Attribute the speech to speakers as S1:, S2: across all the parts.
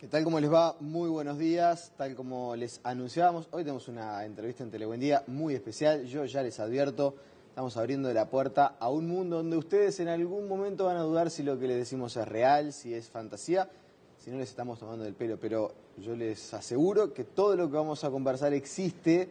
S1: ¿Qué tal? ¿Cómo les va? Muy buenos días. Tal como les anunciábamos, hoy tenemos una entrevista en Telebuendía muy especial. Yo ya les advierto, estamos abriendo la puerta a un mundo donde ustedes en algún momento van a dudar si lo que les decimos es real, si es fantasía, si no les estamos tomando del pelo. Pero yo les aseguro que todo lo que vamos a conversar existe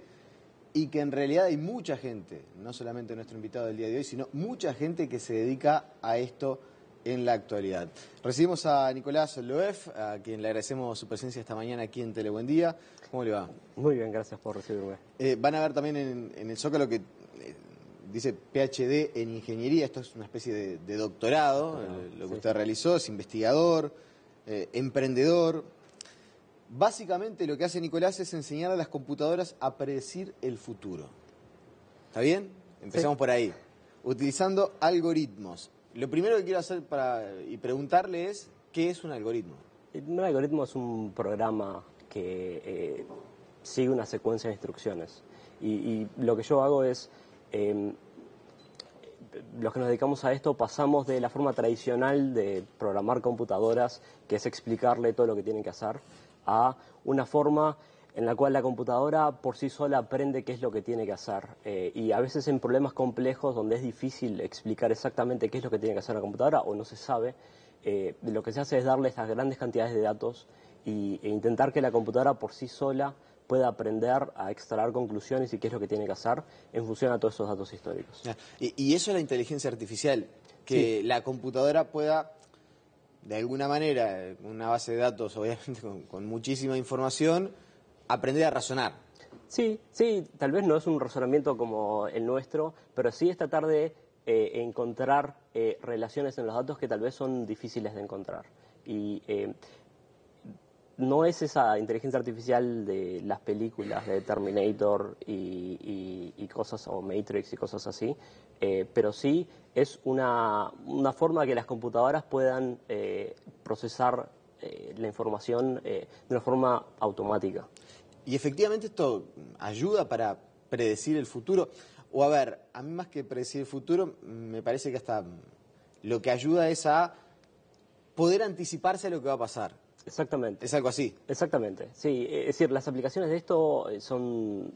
S1: y que en realidad hay mucha gente, no solamente nuestro invitado del día de hoy, sino mucha gente que se dedica a esto en la actualidad. Recibimos a Nicolás Loef, a quien le agradecemos su presencia esta mañana aquí en Telebuendía. ¿Cómo le va?
S2: Muy bien, gracias por recibirme.
S1: Van a ver también en el Zócalo que dice PhD en Ingeniería. Esto es una especie de doctorado, lo que
S2: sí.
S1: usted realizó. Es investigador, emprendedor. Básicamente lo que hace Nicolás es enseñar a las computadoras a predecir el futuro. ¿Está bien? Empezamos por ahí. Utilizando algoritmos. Lo primero que quiero hacer y preguntarle es, ¿qué es un algoritmo?
S2: Un algoritmo es un programa que sigue una secuencia de instrucciones. Y lo que yo hago es, los que nos dedicamos a esto, pasamos de la forma tradicional de programar computadoras, que es explicarle todo lo que tienen que hacer, a una forma en la cual la computadora por sí sola aprende qué es lo que tiene que hacer. Y a veces en problemas complejos donde es difícil explicar exactamente qué es lo que tiene que hacer la computadora o no se sabe, lo que se hace es darle estas grandes cantidades de datos e intentar que la computadora por sí sola pueda aprender a extraer conclusiones y qué es lo que tiene que hacer en función a todos esos datos históricos.
S1: Y eso es la inteligencia artificial, que la computadora pueda, de alguna manera, una base de datos obviamente con muchísima información, aprender a razonar.
S2: Sí, tal vez no es un razonamiento como el nuestro, pero sí es tratar de encontrar relaciones en los datos que tal vez son difíciles de encontrar. Y no es esa inteligencia artificial de las películas de Terminator y cosas, o Matrix y cosas así, pero sí es una forma que las computadoras puedan procesar la información de una forma automática.
S1: Y efectivamente esto ayuda para predecir el futuro. O a ver, a mí más que predecir el futuro, me parece que hasta lo que ayuda es a poder anticiparse a lo que va a pasar.
S2: Exactamente.
S1: ¿Es algo así?
S2: Exactamente, sí. Es decir, las aplicaciones de esto son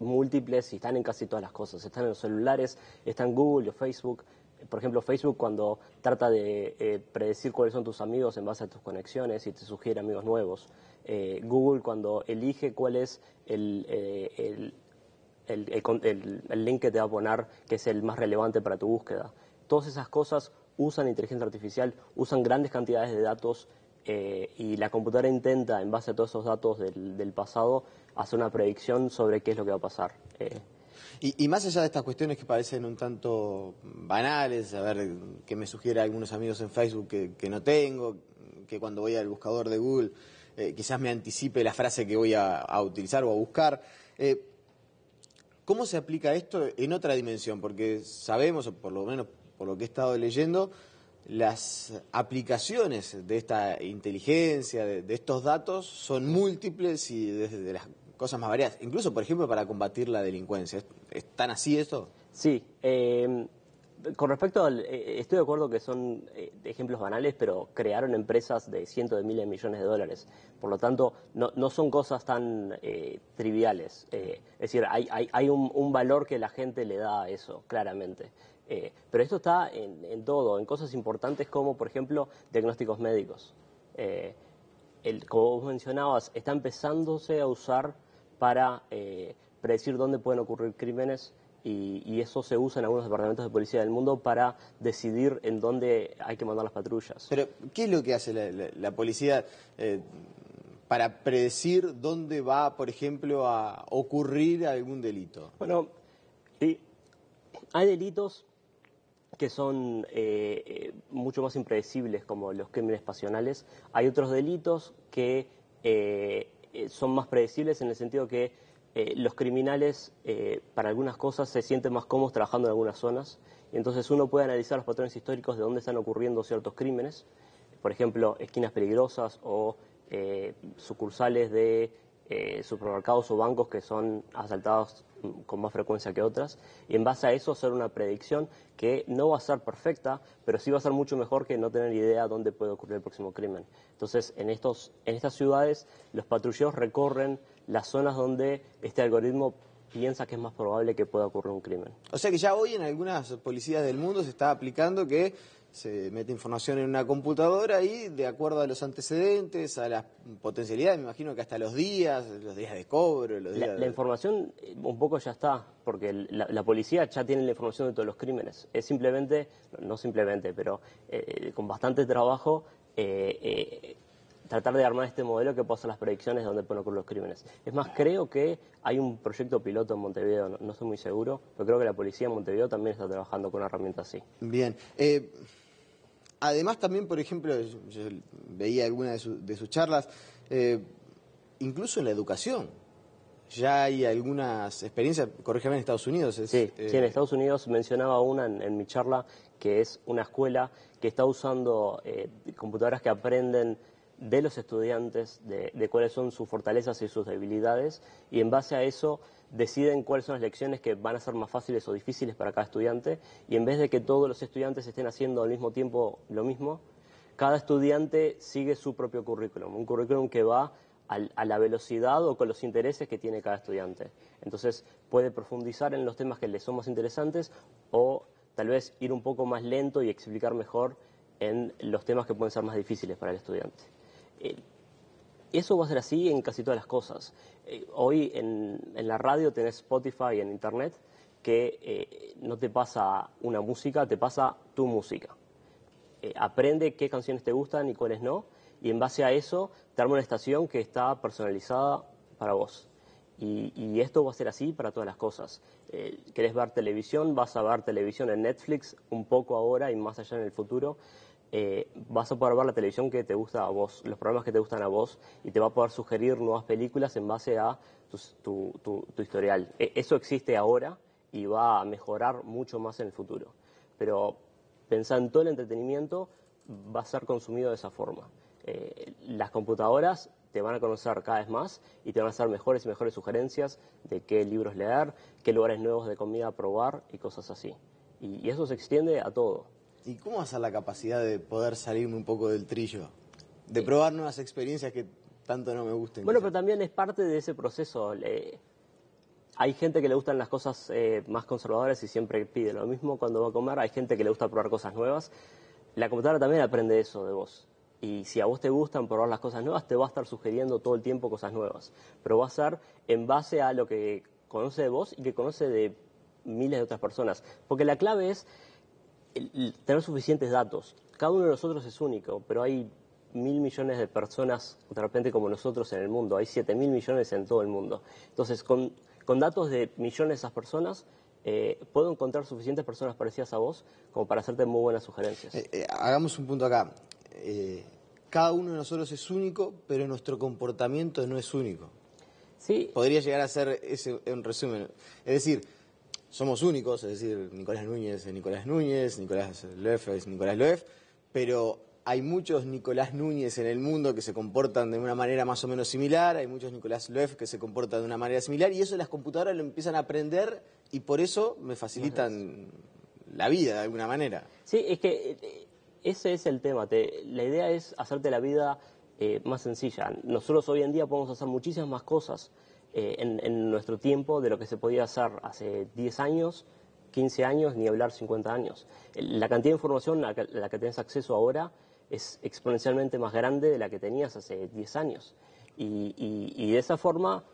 S2: múltiples y están en casi todas las cosas. Están en los celulares, está en Google o Facebook. Por ejemplo, Facebook cuando trata de predecir cuáles son tus amigos en base a tus conexiones y te sugiere amigos nuevos. Google cuando elige cuál es el link que te va a poner que es el más relevante para tu búsqueda. Todas esas cosas usan inteligencia artificial, usan grandes cantidades de datos y la computadora intenta, en base a todos esos datos del pasado, hacer una predicción sobre qué es lo que va a pasar.
S1: Y más allá de estas cuestiones que parecen un tanto banales, a ver, que me sugiere algunos amigos en Facebook que no tengo, que cuando voy al buscador de Google quizás me anticipe la frase que voy a utilizar o a buscar. ¿Cómo se aplica esto en otra dimensión? Porque sabemos, o por lo menos por lo que he estado leyendo, las aplicaciones de esta inteligencia, de estos datos, son múltiples y desde las cosas más variadas. Incluso, por ejemplo, para combatir la delincuencia. ¿Es tan así esto?
S2: Sí. Con respecto al... estoy de acuerdo que son ejemplos banales, pero crearon empresas de cientos de miles de millones de dólares. Por lo tanto, no son cosas tan triviales. Es decir, hay un valor que la gente le da a eso, claramente. Pero esto está en todo, en cosas importantes como, por ejemplo, diagnósticos médicos. Como vos mencionabas, está empezándose a usar para predecir dónde pueden ocurrir crímenes y eso se usa en algunos departamentos de policía del mundo para decidir en dónde hay que mandar las patrullas.
S1: Pero, ¿qué es lo que hace la policía para predecir dónde va, por ejemplo, a ocurrir algún delito?
S2: Bueno, hay delitos que son mucho más impredecibles, como los crímenes pasionales. Hay otros delitos que son más predecibles en el sentido que los criminales para algunas cosas se sienten más cómodos trabajando en algunas zonas. Y entonces uno puede analizar los patrones históricos de dónde están ocurriendo ciertos crímenes. Por ejemplo, esquinas peligrosas o sucursales de supermercados o bancos que son asaltados con más frecuencia que otras, y en base a eso hacer una predicción que no va a ser perfecta, pero sí va a ser mucho mejor que no tener idea dónde puede ocurrir el próximo crimen. Entonces, en estas ciudades, los patrulleros recorren las zonas donde este algoritmo piensa que es más probable que pueda ocurrir un crimen.
S1: O sea que ya hoy en algunas policías del mundo se está aplicando que se mete información en una computadora y de acuerdo a los antecedentes, a las potencialidades, me imagino que hasta los días de cobro, los días
S2: La información un poco ya está, porque la policía ya tiene la información de todos los crímenes. Es simplemente, no simplemente, pero con bastante trabajo tratar de armar este modelo que pueda hacer las predicciones de dónde pueden ocurrir los crímenes. Es más, creo que hay un proyecto piloto en Montevideo, no estoy muy seguro, pero creo que la policía en Montevideo también está trabajando con una herramienta así.
S1: Bien. Además también, por ejemplo, yo veía alguna de sus charlas, incluso en la educación. Ya hay algunas experiencias, corrígeme, en Estados Unidos.
S2: Sí, en Estados Unidos mencionaba una en mi charla, que es una escuela que está usando computadoras que aprenden de los estudiantes, de cuáles son sus fortalezas y sus debilidades, y en base a eso deciden cuáles son las lecciones que van a ser más fáciles o difíciles para cada estudiante, y en vez de que todos los estudiantes estén haciendo al mismo tiempo lo mismo, cada estudiante sigue su propio currículum, un currículum que va a la velocidad o con los intereses que tiene cada estudiante. Entonces puede profundizar en los temas que le son más interesantes o tal vez ir un poco más lento y explicar mejor en los temas que pueden ser más difíciles para el estudiante. Eso va a ser así en casi todas las cosas. Hoy en la radio tenés Spotify y en Internet que no te pasa una música, te pasa tu música. Aprende qué canciones te gustan y cuáles no, y en base a eso te arma una estación que está personalizada para vos. Y esto va a ser así para todas las cosas. ¿Querés ver televisión? Vas a ver televisión en Netflix un poco ahora y más allá en el futuro. Vas a poder ver la televisión que te gusta a vos, los programas que te gustan a vos, y te va a poder sugerir nuevas películas en base a tu historial. Eso existe ahora y va a mejorar mucho más en el futuro. Pero pensá en todo el entretenimiento, va a ser consumido de esa forma. Las computadoras te van a conocer cada vez más y te van a hacer mejores y mejores sugerencias de qué libros leer, qué lugares nuevos de comida probar y cosas así. Y eso se extiende a todo.
S1: ¿Y cómo va a ser la capacidad de poder salirme un poco del trillo? De probar nuevas experiencias que tanto no me gusten.
S2: Bueno, pero también es parte de ese proceso. Hay gente que le gustan las cosas más conservadoras y siempre pide lo mismo cuando va a comer. Hay gente que le gusta probar cosas nuevas. La computadora también aprende eso de vos. Y si a vos te gustan probar las cosas nuevas, te va a estar sugiriendo todo el tiempo cosas nuevas. Pero va a ser en base a lo que conoce de vos y que conoce de miles de otras personas. Porque la clave es tener suficientes datos. Cada uno de nosotros es único, pero hay 1.000 millones de personas de repente como nosotros en el mundo. Hay 7.000 millones en todo el mundo. Entonces, con datos de millones de esas personas, puedo encontrar suficientes personas parecidas a vos como para hacerte muy buenas sugerencias.
S1: Hagamos un punto acá. Cada uno de nosotros es único, pero nuestro comportamiento no es único.
S2: Sí.
S1: Podría llegar a ser ese en resumen. Es decir, somos únicos, es decir, Nicolás Núñez es Nicolás Núñez, Nicolás Loef es Nicolás Loef, pero hay muchos Nicolás Núñez en el mundo que se comportan de una manera más o menos similar, hay muchos Nicolás Loef que se comportan de una manera similar, y eso las computadoras lo empiezan a aprender y por eso me facilitan la vida de alguna manera.
S2: Sí, es que ese es el tema. La idea es hacerte la vida más sencilla. Nosotros hoy en día podemos hacer muchísimas más cosas en nuestro tiempo de lo que se podía hacer hace 10 años, 15 años, ni hablar 50 años. La cantidad de información a la que tenés acceso ahora es exponencialmente más grande de la que tenías hace 10 años. Y de esa forma,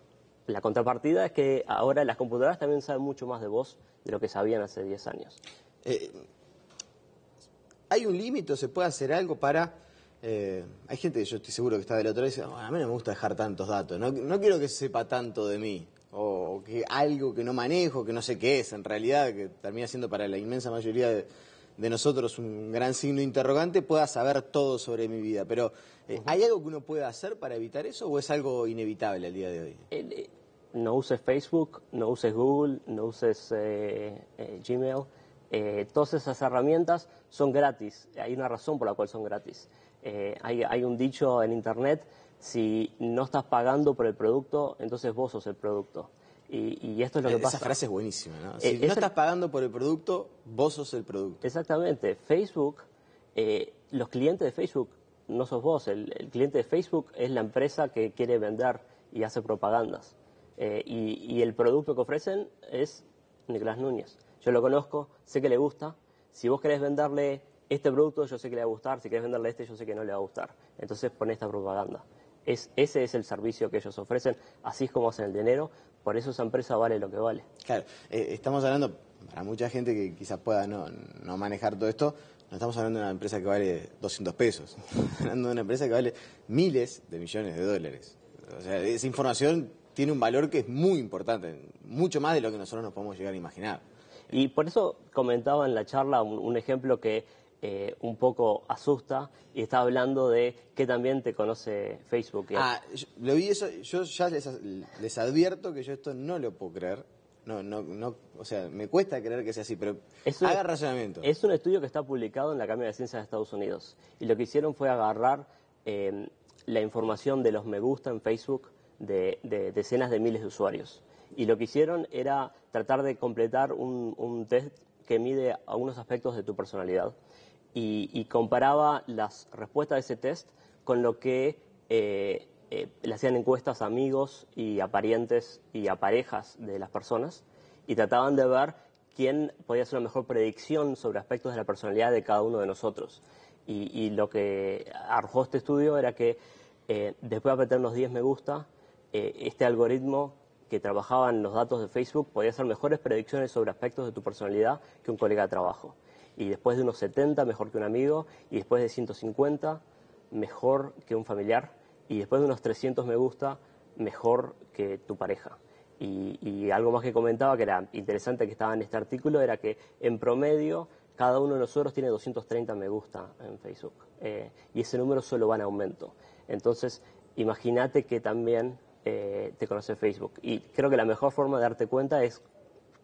S2: la contrapartida es que ahora las computadoras también saben mucho más de vos de lo que sabían hace 10 años.
S1: ¿Hay un límite o se puede hacer algo para...? Hay gente que yo estoy seguro que está del otro lado y dice, a mí no me gusta dejar tantos datos, no quiero que sepa tanto de mí, o que algo que no manejo, que no sé qué es en realidad, que termina siendo para la inmensa mayoría de nosotros un gran signo de interrogante, pueda saber todo sobre mi vida. Pero, ¿hay algo que uno pueda hacer para evitar eso o es algo inevitable al día de hoy?
S2: No uses Facebook, no uses Google, no uses Gmail. Todas esas herramientas son gratis. Hay una razón por la cual son gratis. Hay un dicho en Internet, si no estás pagando por el producto, entonces vos sos el producto. Y esto es lo que pasa.
S1: Esa frase es buenísima, ¿no? Si no estás pagando por el producto, vos sos el producto.
S2: Exactamente. Facebook, los clientes de Facebook no sos vos. El cliente de Facebook es la empresa que quiere vender y hace propagandas. Y el producto que ofrecen es Nicolás Núñez. Yo lo conozco, sé que le gusta. Si vos querés venderle este producto, yo sé que le va a gustar. Si querés venderle este, yo sé que no le va a gustar. Entonces pon esta propaganda. Ese es el servicio que ellos ofrecen. Así es como hacen el dinero. Por eso esa empresa vale lo que vale.
S1: Claro, estamos hablando, para mucha gente que quizás pueda no manejar todo esto, no estamos hablando de una empresa que vale 200 pesos. Estamos hablando de una empresa que vale miles de millones de dólares. O sea, esa información tiene un valor que es muy importante, mucho más de lo que nosotros nos podemos llegar a imaginar.
S2: Y por eso comentaba en la charla un ejemplo que un poco asusta, y estaba hablando de que también te conoce Facebook.
S1: Lo vi eso, yo ya les advierto que yo esto no lo puedo creer. No, o sea, me cuesta creer que sea así, pero haga razonamiento.
S2: Es un estudio que está publicado en la Academia de Ciencias de Estados Unidos, y lo que hicieron fue agarrar la información de los me gusta en Facebook de decenas de miles de usuarios. Y lo que hicieron era tratar de completar un test que mide algunos aspectos de tu personalidad. Y comparaba las respuestas de ese test con lo que le hacían encuestas a amigos y a parientes y a parejas de las personas, y trataban de ver quién podía hacer una mejor predicción sobre aspectos de la personalidad de cada uno de nosotros. Y lo que arrojó este estudio era que después de apretar unos 10 me gusta, este algoritmo que trabajaba en los datos de Facebook podía hacer mejores predicciones sobre aspectos de tu personalidad que un colega de trabajo. Y después de unos 70, mejor que un amigo, y después de 150, mejor que un familiar, y después de unos 300 me gusta, mejor que tu pareja. Y algo más que comentaba, que era interesante que estaba en este artículo, era que en promedio cada uno de nosotros tiene 230 me gusta en Facebook, y ese número solo va en aumento. Entonces, imagínate que también te conoce Facebook. Y creo que la mejor forma de darte cuenta es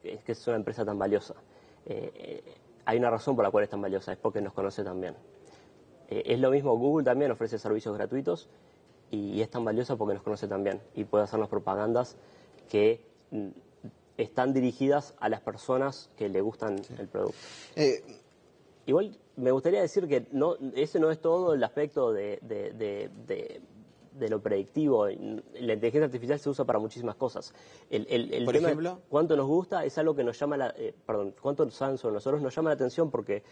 S2: que es una empresa tan valiosa. Hay una razón por la cual es tan valiosa, es porque nos conoce también. Es lo mismo, Google también ofrece servicios gratuitos y es tan valiosa porque nos conoce también y puede hacernos propagandas que están dirigidas a las personas que le gustan el producto. Igual me gustaría decir que ese no es todo el aspecto de lo predictivo. La inteligencia artificial se usa para muchísimas cosas. El
S1: ¿Por
S2: tema
S1: ejemplo?
S2: de cuánto nos gusta es algo que nos llama cuánto saben sobre nosotros nos llama la atención, porque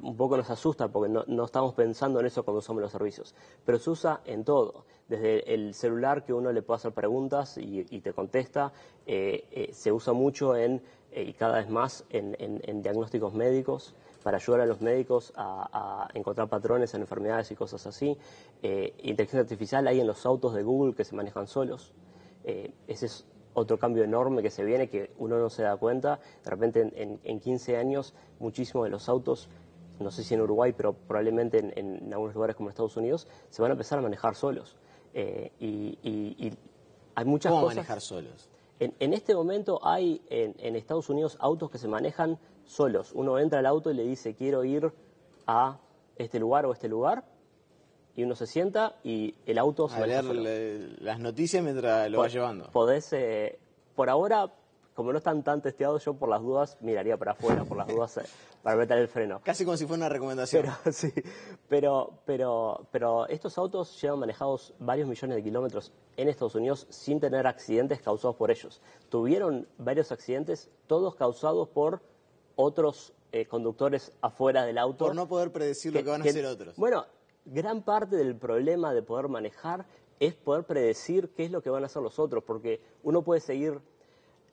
S2: un poco nos asusta, porque no estamos pensando en eso cuando usamos los servicios. Pero se usa en todo, desde el celular, que uno le puede hacer preguntas y te contesta, se usa mucho y cada vez más en diagnósticos médicos, para ayudar a los médicos a encontrar patrones en enfermedades y cosas así. Inteligencia artificial hay en los autos de Google que se manejan solos. Ese es otro cambio enorme que se viene, que uno no se da cuenta. De repente en 15 años muchísimos de los autos, no sé si en Uruguay, pero probablemente en algunos lugares como Estados Unidos, se van a empezar a manejar solos. Y hay muchas
S1: ¿Cómo
S2: cosas.
S1: manejar solos?
S2: En este momento hay en Estados Unidos autos que se manejan solos. Uno entra al auto y le dice, quiero ir a este lugar o este lugar, y uno se sienta y el auto se maneja solo.
S1: Las noticias mientras lo va llevando.
S2: Podés, por ahora, como no están tan testeados, yo por las dudas miraría para afuera, por las dudas para meter el freno.
S1: Casi como si fuera una recomendación.
S2: Pero estos autos llevan manejados varios millones de kilómetros en Estados Unidos sin tener accidentes causados por ellos. Tuvieron varios accidentes, todos causados por otros conductores afuera del auto.
S1: Por no poder predecir lo que van a hacer otros.
S2: Bueno, gran parte del problema de poder manejar es poder predecir qué es lo que van a hacer los otros, porque uno puede seguir.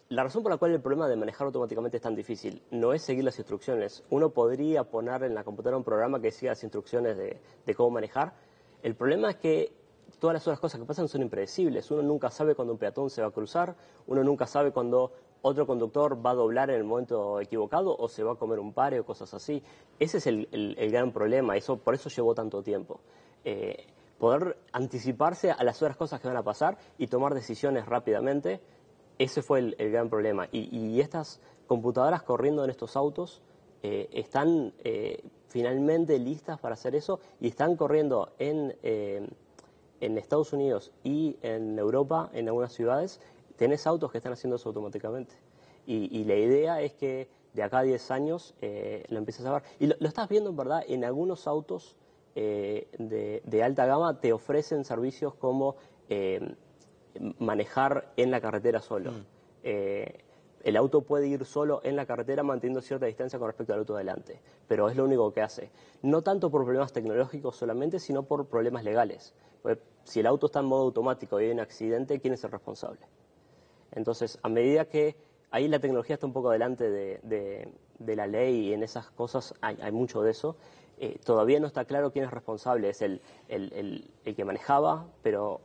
S2: La razón por la cual el problema de manejar automáticamente es tan difícil no es seguir las instrucciones. Uno podría poner en la computadora un programa que siga las instrucciones de cómo manejar. El problema es que todas las otras cosas que pasan son impredecibles. Uno nunca sabe cuándo un peatón se va a cruzar, uno nunca sabe cuándo otro conductor va a doblar en el momento equivocado o se va a comer un pare o cosas así. Ese es el gran problema, por eso llevó tanto tiempo. Poder anticiparse a las otras cosas que van a pasar y tomar decisiones rápidamente, ese fue el gran problema. Y estas computadoras corriendo en estos autos están finalmente listas para hacer eso, y están corriendo en Estados Unidos y en Europa, en algunas ciudades. tenés autos que están haciendo eso automáticamente. Y la idea es que de acá a 10 años lo empieces a ver. Y lo estás viendo, en verdad, en algunos autos de alta gama te ofrecen servicios como manejar en la carretera solo. El auto puede ir solo en la carretera manteniendo cierta distancia con respecto al auto de adelante, pero es lo único que hace. No tanto por problemas tecnológicos solamente, sino por problemas legales. Porque si el auto está en modo automático y hay un accidente, ¿quién es el responsable? Entonces, a medida que ahí la tecnología está un poco delante de la ley y en esas cosas hay mucho de eso, todavía no está claro quién es responsable. Es el que manejaba, pero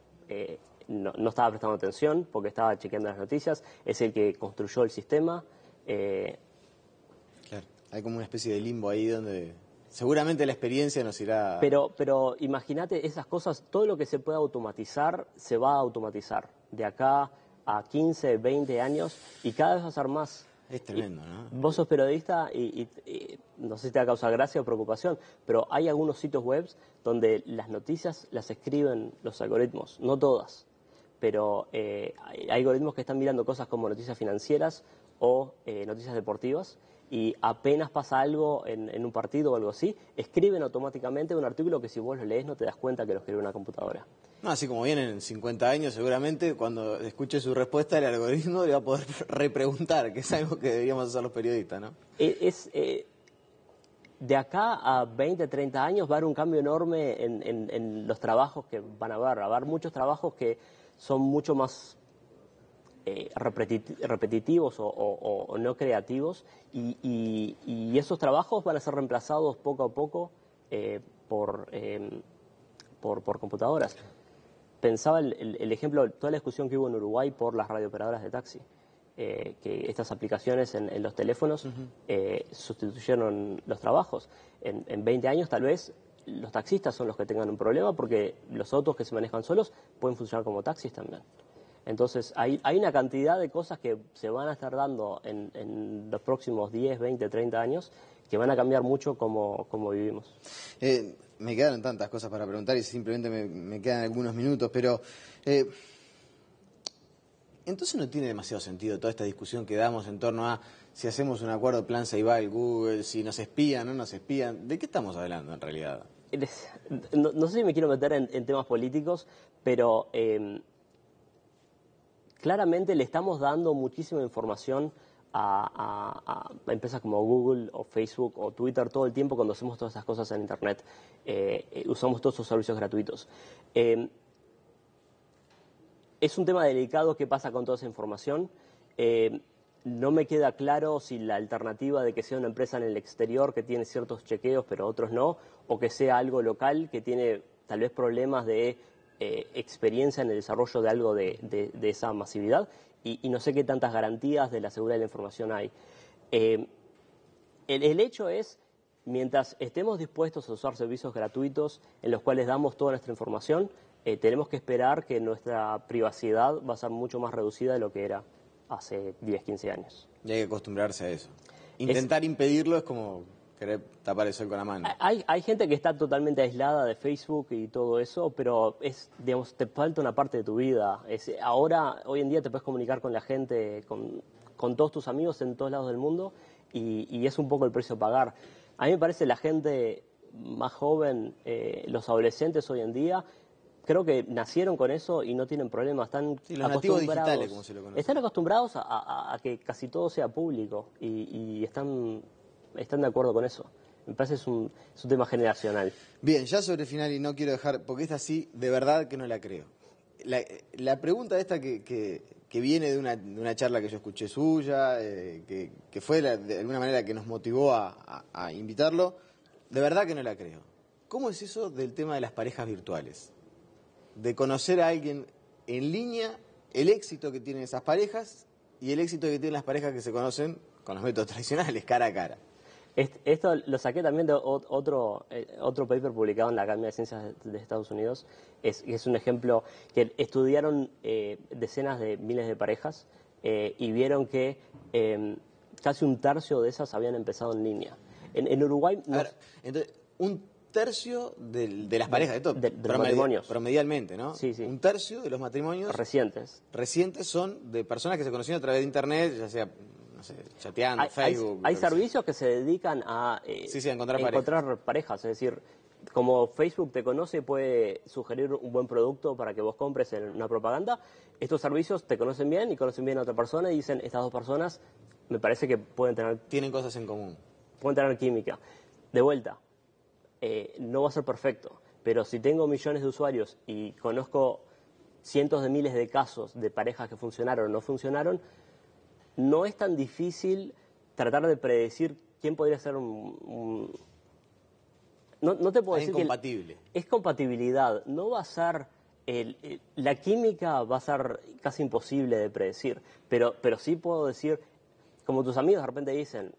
S2: no estaba prestando atención porque estaba chequeando las noticias. Es el que construyó el sistema.
S1: Claro, hay como una especie de limbo ahí donde seguramente la experiencia nos irá...
S2: Pero imagínate esas cosas, todo lo que se pueda automatizar, se va a automatizar. De acá a 15, 20 años y cada vez va a ser más.
S1: Es tremendo, ¿no?
S2: Vos sos periodista y no sé si te va a causar gracia o preocupación, pero hay algunos sitios web donde las noticias las escriben los algoritmos, no todas, pero hay algoritmos que están mirando cosas como noticias financieras o noticias deportivas y apenas pasa algo en un partido o algo así, escriben automáticamente un artículo que si vos lo lees no te das cuenta que lo escribe una computadora.
S1: No, así como vienen en 50 años, seguramente cuando escuche su respuesta el algoritmo le va a poder repreguntar, que es algo que deberíamos hacer los periodistas, ¿no?
S2: De acá a 20, 30 años va a haber un cambio enorme en los trabajos que van a haber. Va a haber muchos trabajos que son mucho más repetitivos o no creativos y esos trabajos van a ser reemplazados poco a poco por computadoras. Pensaba el ejemplo, toda la discusión que hubo en Uruguay por las radiooperadoras de taxi, que estas aplicaciones en los teléfonos sustituyeron los trabajos. En 20 años tal vez los taxistas son los que tengan un problema porque los autos que se manejan solos pueden funcionar como taxis también. Entonces hay una cantidad de cosas que se van a estar dando en los próximos 10, 20, 30 años que van a cambiar mucho cómo vivimos.
S1: Me quedaron tantas cosas para preguntar y simplemente me quedan algunos minutos, pero entonces no tiene demasiado sentido toda esta discusión que damos en torno a si hacemos un acuerdo plan Ceibal, Google, si nos espían o no nos espían. ¿De qué estamos hablando en realidad?
S2: No sé si me quiero meter en temas políticos, pero claramente le estamos dando muchísima información a empresas como Google o Facebook o Twitter todo el tiempo cuando hacemos todas esas cosas en Internet. Usamos todos esos servicios gratuitos. Es un tema delicado qué pasa con toda esa información. No me queda claro si la alternativa de que sea una empresa en el exterior que tiene ciertos chequeos pero otros no, o que sea algo local que tiene tal vez problemas de experiencia en el desarrollo de algo de esa masividad y no sé qué tantas garantías de la seguridad de la información hay. El hecho es, mientras estemos dispuestos a usar servicios gratuitos en los cuales damos toda nuestra información, tenemos que esperar que nuestra privacidad va a ser mucho más reducida de lo que era hace 10, 15 años.
S1: Y hay que acostumbrarse a eso. Intentar impedirlo es como querer tapar el sol con la mano.
S2: Hay gente que está totalmente aislada de Facebook y todo eso, pero digamos, te falta una parte de tu vida. Hoy en día te puedes comunicar con la gente, con todos tus amigos en todos lados del mundo y es un poco el precio a pagar. A mí me parece la gente más joven, los adolescentes hoy en día, creo que nacieron con eso y no tienen problemas. Están
S1: los nativos digitales, como se lo conoce.
S2: Están acostumbrados a que casi todo sea público y están de acuerdo con eso. Me parece es un tema generacional.
S1: Bien, ya sobre el final, y no quiero dejar, porque esta sí, de verdad que no la creo. La pregunta esta que viene de una charla que yo escuché suya, que fue de alguna manera que nos motivó a invitarlo, de verdad que no la creo. ¿Cómo es eso del tema de las parejas virtuales? De conocer a alguien en línea, el éxito que tienen esas parejas y el éxito que tienen las parejas que se conocen con los métodos tradicionales, cara a cara.
S2: Esto lo saqué también de otro paper publicado en la Academia de Ciencias de Estados Unidos. Es un ejemplo que estudiaron decenas de miles de parejas y vieron que casi un tercio de esas habían empezado en línea. En Uruguay...
S1: A ver, entonces, tercio de las parejas,
S2: de los matrimonios.
S1: Promedialmente, ¿no?
S2: Sí, sí.
S1: Un tercio de los matrimonios recientes son de personas que se conocieron a través de Internet, ya sea, no sé, chateando, Facebook.
S2: Hay servicios que se dedican a encontrar parejas, es decir, como Facebook te conoce y puede sugerir un buen producto para que vos compres en una propaganda, estos servicios te conocen bien y conocen bien a otra persona y dicen, estas dos personas me parece que
S1: tienen cosas en común.
S2: Pueden tener química. De vuelta, no va a ser perfecto, pero si tengo millones de usuarios y conozco cientos de miles de casos de parejas que funcionaron o no funcionaron, no es tan difícil tratar de predecir quién podría ser No te puedo decir
S1: incompatible.
S2: Es compatibilidad, no va a ser... la química va a ser casi imposible de predecir, pero sí puedo decir, como tus amigos de repente dicen,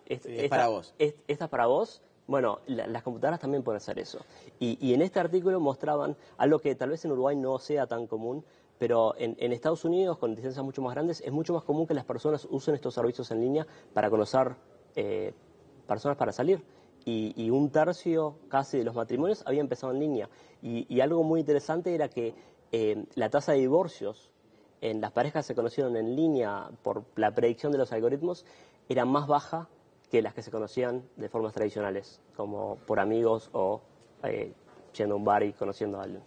S1: es para vos.
S2: Esta es para vos. Bueno, las computadoras también pueden hacer eso. Y en este artículo mostraban algo que tal vez en Uruguay no sea tan común, pero en Estados Unidos, con distancias mucho más grandes, es mucho más común que las personas usen estos servicios en línea para conocer personas para salir. Y un tercio casi de los matrimonios había empezado en línea. Y algo muy interesante era que la tasa de divorcios en las parejas que se conocieron en línea por la predicción de los algoritmos era más baja que las que se conocían de formas tradicionales, como por amigos o yendo a un bar y conociendo a alguien.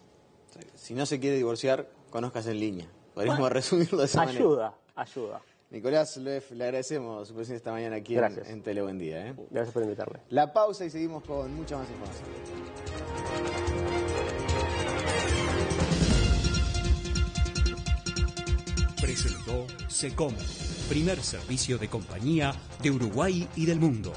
S1: Si no se quiere divorciar, conozcas en línea. Podríamos resumirlo de esa manera.
S2: Ayuda.
S1: Nicolás Loef, le agradecemos su presencia esta mañana aquí en Tele Buen Día.
S2: Gracias por invitarme.
S1: La pausa y seguimos con mucha más información.
S3: Presentó SECOM, primer servicio de compañía de Uruguay y del mundo.